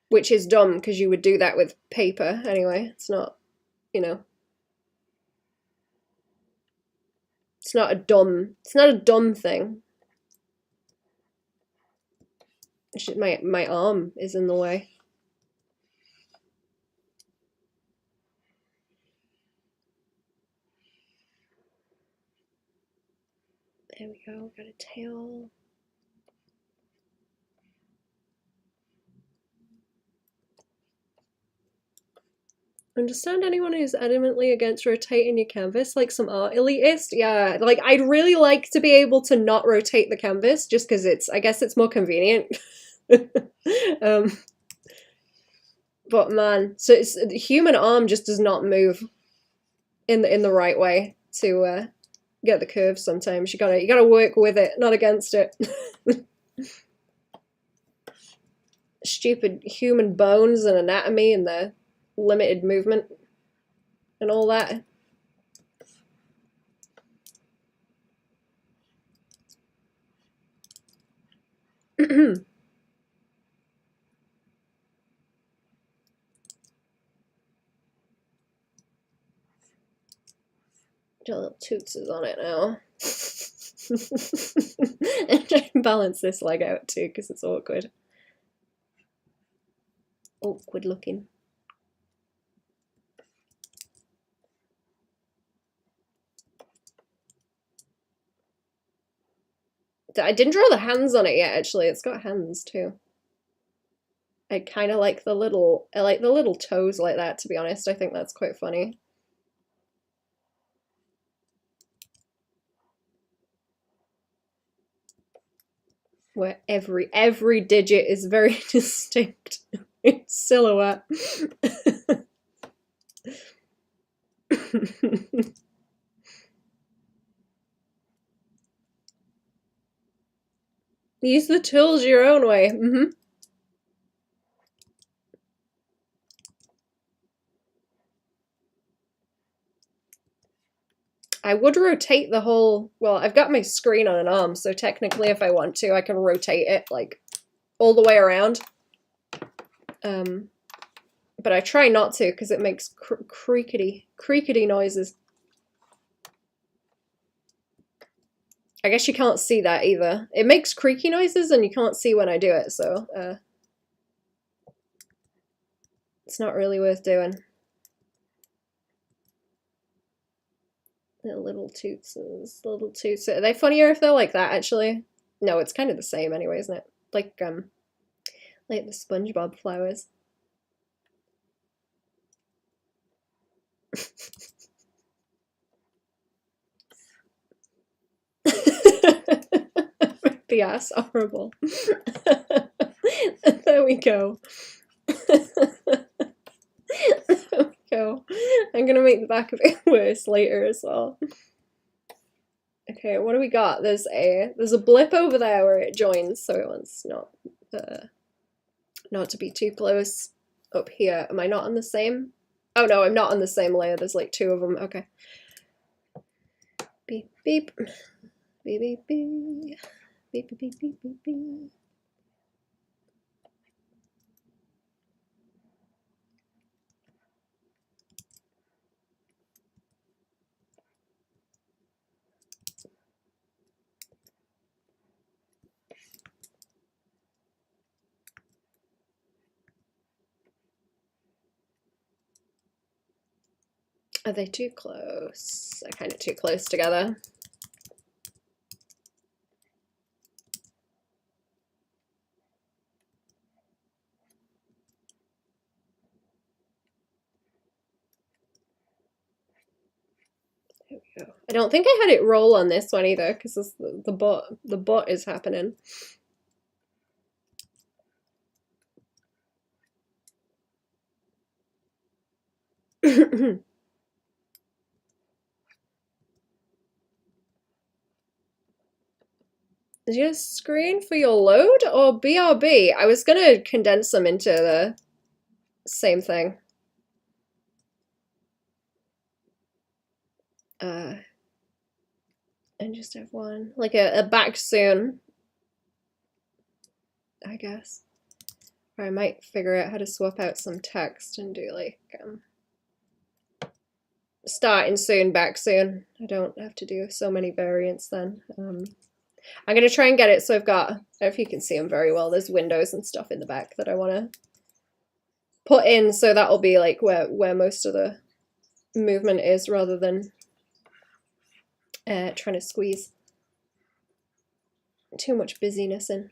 Which is dumb, because you would do that with paper anyway. It's not, you know. It's not a dumb thing. It's just my arm is in the way. There we go, got a tail. Understand anyone who's adamantly against rotating your canvas, like some art elitist? Yeah, like I'd really like to be able to not rotate the canvas, just because I guess it's more convenient. But man, so the human arm just does not move in the right way to get the curves. Sometimes you gotta work with it, not against it. Stupid human bones and anatomy and the limited movement and all that. Got little tootses on it now. And try and balance this leg out too, because it's awkward. Awkward looking. I didn't draw the hands on it yet, actually. It's got hands too. I kind of like the little, I like the little toes like that, to be honest. I think that's quite funny. Where every digit is very distinct in silhouette. Use the tools your own way. I would rotate the whole, well, I've got my screen on an arm, so technically if I want to, I can rotate it like all the way around. But I try not to because it makes creakety noises. I guess you can't see that either. It makes creaky noises and you can't see when I do it, so it's not really worth doing. The little toots. Are they funnier if they're like that, actually? No, it's kind of the same anyway, isn't it? Like the SpongeBob flowers. The ass horrible. There we go. There we go. I'm gonna make the back of it worse later as well. Okay, what do we got? There's a blip over there where it joins, so it wants not to be too close. Up here, am I not on the same? Oh no, I'm not on the same layer. There's like two of them. Okay. Beep beep beep beep beep beep beep beep beep beep beep. Are they too close? They're kind of too close together. There we go. I don't think I had it roll on this one either because the butt is happening. Is your screen for your load or BRB? I was gonna condense them into the same thing. And just have one, like a back soon, I guess. Or I might figure out how to swap out some text and do like starting soon, back soon. I don't have to do so many variants then. I'm gonna try and get it so I've got, I don't know if you can see them very well, there's windows and stuff in the back that I want to put in, so that'll be like where most of the movement is rather than trying to squeeze too much busyness in.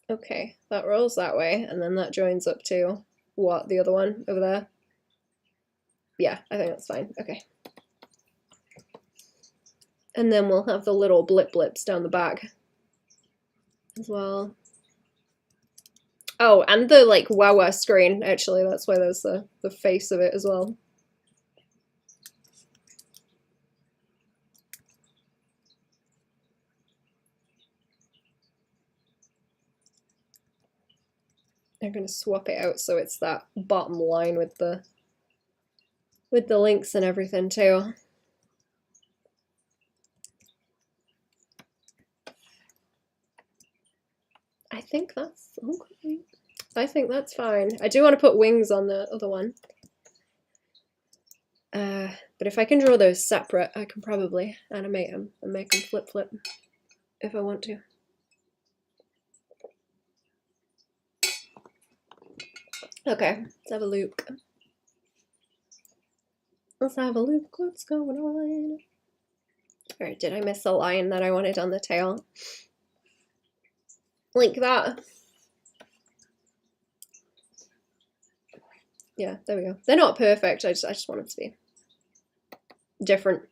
Okay, that rolls that way, and then that joins up to what, the other one over there? Yeah, I think that's fine. Okay. And then we'll have the little blips down the back as well. Oh, and the like Wawa screen, actually, that's why there's the face of it as well. I'm gonna swap it out so it's that bottom line with the links and everything too. I think that's okay. I think that's fine. I do want to put wings on the other one. But if I can draw those separate, I can probably animate them and make them flip if I want to. Okay, let's have a look. Let's have a look. What's going on? Alright, did I miss the line that I wanted on the tail? Like that. Yeah, there we go. They're not perfect. I just want them to be different.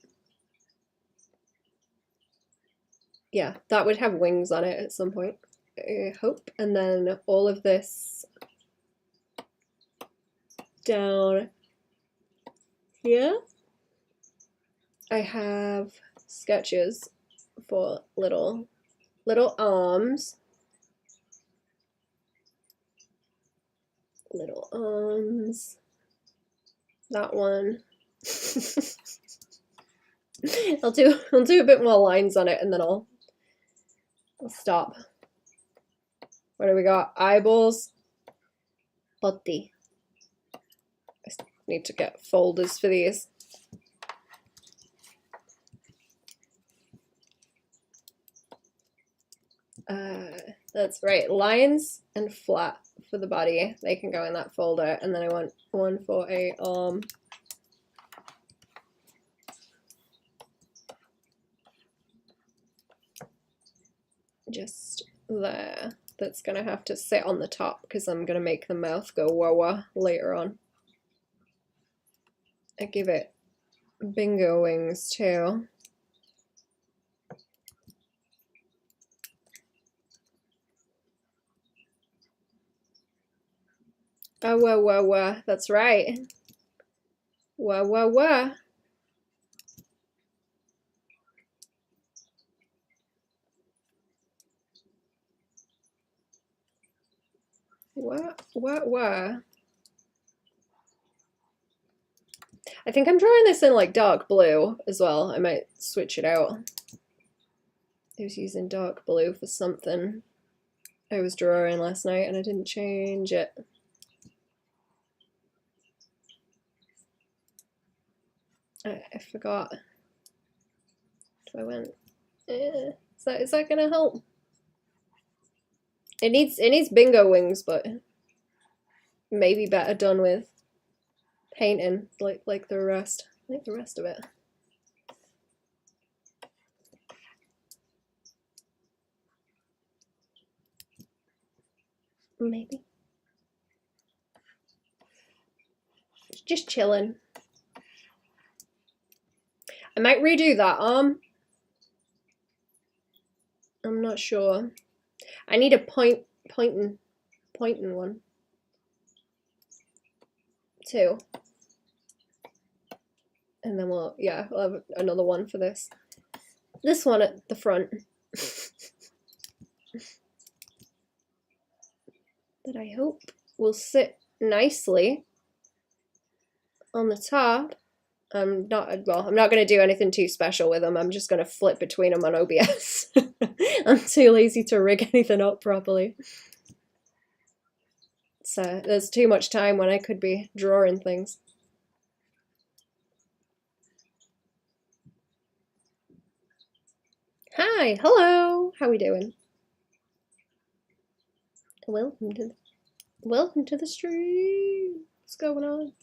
Yeah, that would have wings on it at some point, I hope. And then all of this down here. I have sketches for little arms. Little arms. That one. I'll do a bit more lines on it and then I'll stop. What do we got? Eyeballs. Botti. I need to get folders for these. That's right. Lines and flat for the body. They can go in that folder. And then I want one for a arm. Just there. That's gonna have to sit on the top because I'm gonna make the mouth go wah wah later on. I give it bingo wings too. Oh, wah wah wah. That's right. Wah wah wah. Wah. I think I'm drawing this in like dark blue as well. I might switch it out. I was using dark blue for something I was drawing last night and I didn't change it. I forgot. Do I went? Is that gonna help? It needs bingo wings, but maybe better done with painting like the rest of it. Maybe. Just chilling. I might redo that arm. I'm not sure. I need a pointing one too. And then we'll have another one for this. This one at the front. That I hope will sit nicely on the top. I'm not going to do anything too special with them. I'm just going to flip between them on OBS. I'm too lazy to rig anything up properly. So there's too much time when I could be drawing things. Hi, hello. How we doing? Welcome to the stream. What's going on?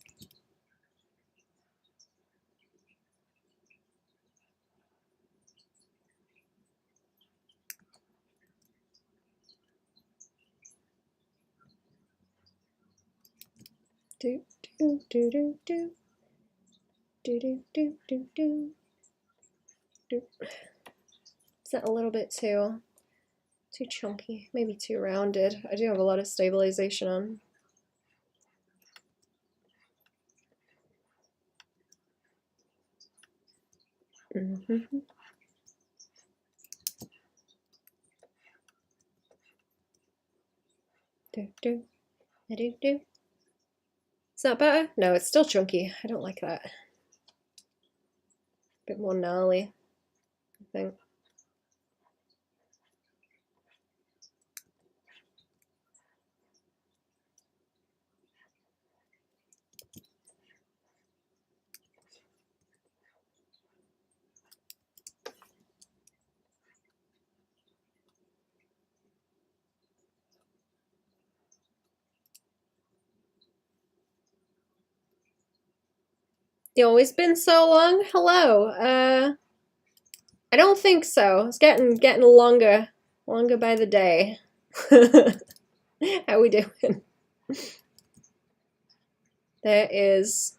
Do do do do do do do do do do do. Is that a little bit too chunky? Maybe too rounded. I do have a lot of stabilization on. Mm-hmm. Do. Is that better? No, it's still chunky. I don't like that. A bit more gnarly, I think. You always been so long? Hello. I don't think so. It's getting longer by the day. How we doing? There is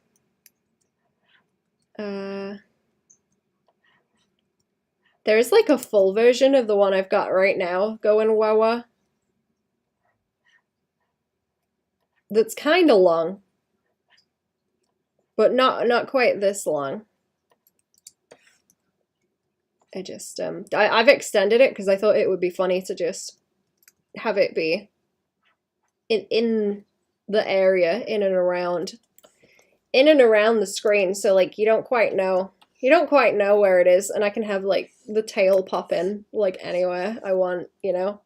there's like a full version of the one I've got right now going Wawa. That's kind of long, but not quite this long. I just I've extended it because I thought it would be funny to just have it be in the area, in and around the screen, so like you don't quite know where it is, and I can have like the tail pop in like anywhere I want, you know.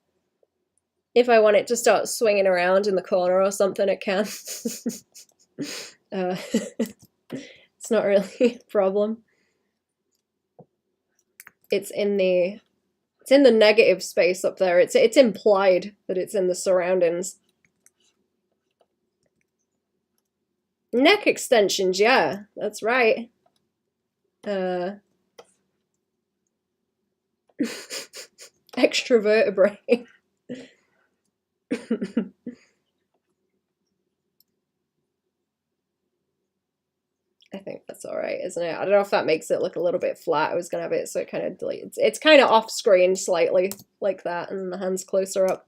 If I want it to start swinging around in the corner or something, it can. It's not really a problem. It's in the negative space up there. It's implied that it's in the surroundings. Neck extensions, yeah, that's right. Extra vertebrae. I think that's all right, isn't it? I don't know if that makes it look a little bit flat. I was gonna have it so it kind of deletes. It's kind of off screen slightly like that, and the hand's closer up.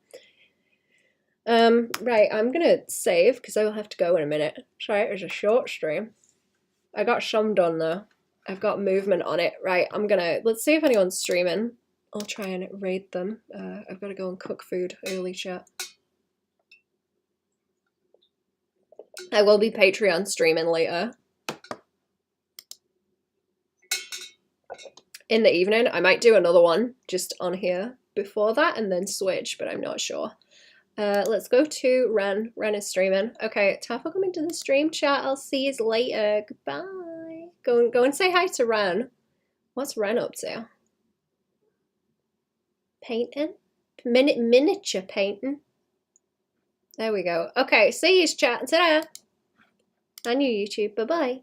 Right, I'm gonna save because I will have to go in a minute. Sorry, it was a short stream. I got some done though. I've got movement on it. Right, let's see if anyone's streaming. I'll try and raid them. I've got to go and cook food early, chat. I will be Patreon streaming later. In the evening, I might do another one just on here before that and then switch, but I'm not sure. Let's go to Ren. Ren is streaming. Okay, Taf will come into the stream chat. I'll see you later. Goodbye. Go and say hi to Ren. What's Ren up to? Painting? Miniature painting. There we go. Okay, see you chat. Ta-da! On your YouTube. Bye-bye.